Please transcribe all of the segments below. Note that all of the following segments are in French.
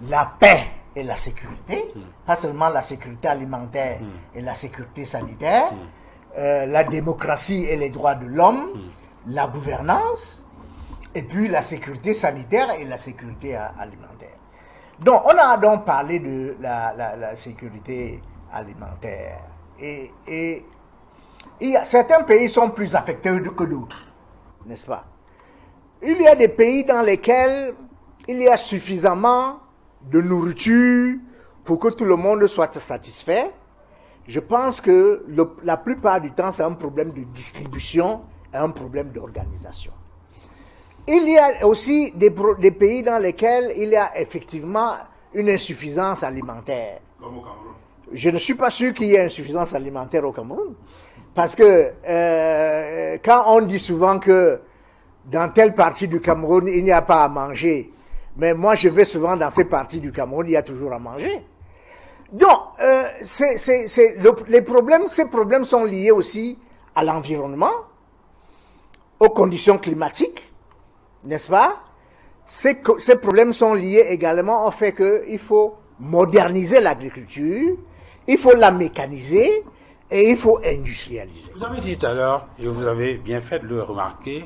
la paix et la sécurité, pas seulement la sécurité alimentaire et la sécurité sanitaire, la démocratie et les droits de l'homme, la gouvernance, et puis la sécurité sanitaire et la sécurité alimentaire. Donc, on a donc parlé de la sécurité alimentaire. Et certains pays sont plus affectés que d'autres, n'est-ce pas? Il y a des pays dans lesquels il y a suffisamment de nourriture pour que tout le monde soit satisfait. Je pense que la plupart du temps, c'est un problème de distribution et un problème d'organisation. Il y a aussi des pays dans lesquels il y a effectivement une insuffisance alimentaire. Comme au Cameroun. Je ne suis pas sûr qu'il y ait insuffisance alimentaire au Cameroun. Parce que quand on dit souvent que dans telle partie du Cameroun, il n'y a pas à manger, mais moi je vais souvent dans ces parties du Cameroun, il y a toujours à manger. Donc, ces problèmes sont liés aussi à l'environnement, aux conditions climatiques, n'est-ce pas? Ces problèmes sont liés également au fait qu'il faut moderniser l'agriculture, il faut la mécaniser et il faut industrialiser. Vous avez dit tout à l'heure, et vous avez bien fait de le remarquer,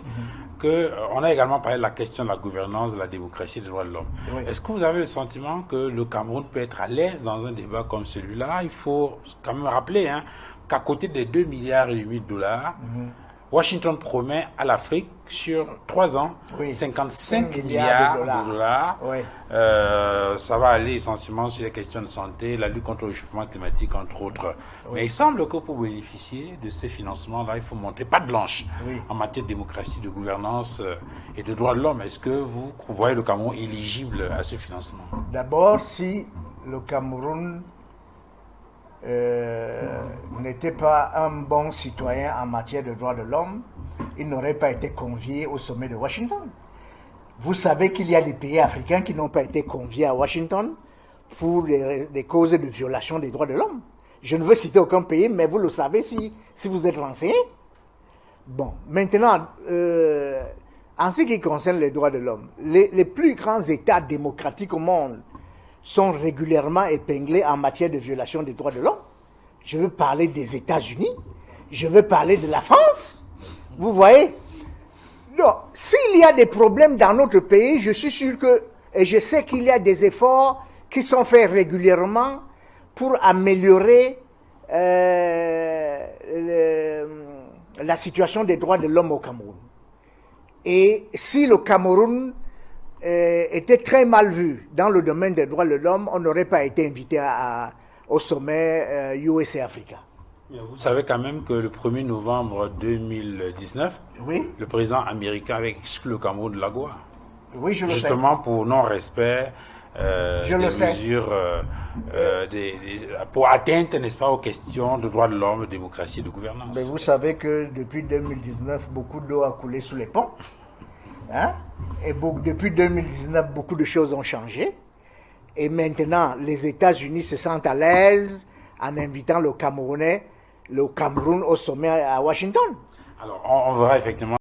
qu'on a également parlé de la question de la gouvernance, de la démocratie et des droits de l'homme. Oui. Est-ce que vous avez le sentiment que le Cameroun peut être à l'aise dans un débat comme celui-là? Il faut quand même rappeler qu'à côté des 2,5 milliards de dollars, Washington promet à l'Afrique sur 3 ans 55 milliards de dollars. Oui. Ça va aller essentiellement sur les questions de santé, la lutte contre le réchauffement climatique, entre autres. Oui. Mais il semble que pour bénéficier de ces financements-là, il faut montrer patte blanche en matière de démocratie, de gouvernance et de droits de l'homme. Est-ce que vous voyez le Cameroun éligible à ce financement? D'abord, si le Cameroun n'était pas un bon citoyen en matière de droits de l'homme, il n'aurait pas été convié au sommet de Washington. Vous savez qu'il y a des pays africains qui n'ont pas été conviés à Washington pour des causes de violation des droits de l'homme. Je ne veux citer aucun pays, mais vous le savez si vous êtes renseigné. Bon, maintenant, en ce qui concerne les droits de l'homme, les plus grands États démocratiques au monde sont régulièrement épinglés en matière de violation des droits de l'homme. Je veux parler des États-Unis, je veux parler de la France. Vous voyez? Donc, s'il y a des problèmes dans notre pays, je suis sûr que, et je sais qu'il y a des efforts qui sont faits régulièrement pour améliorer la situation des droits de l'homme au Cameroun. Et si le Cameroun était très mal vu dans le domaine des droits de l'homme, on n'aurait pas été invité au sommet USA-Africa. Vous savez quand même que le 1er novembre 2019, le président américain avait exclu le Cameroun de l'AGOA. Oui, je le sais. Justement pour non-respect des mesures pour atteinte, n'est-ce pas, aux questions de droits de l'homme, de démocratie et de gouvernance. Mais vous savez que depuis 2019, beaucoup d'eau a coulé sous les ponts. Hein? Et depuis 2019, beaucoup de choses ont changé. Et maintenant, les États-Unis se sentent à l'aise en invitant le Cameroun au sommet à Washington. Alors, on verra effectivement.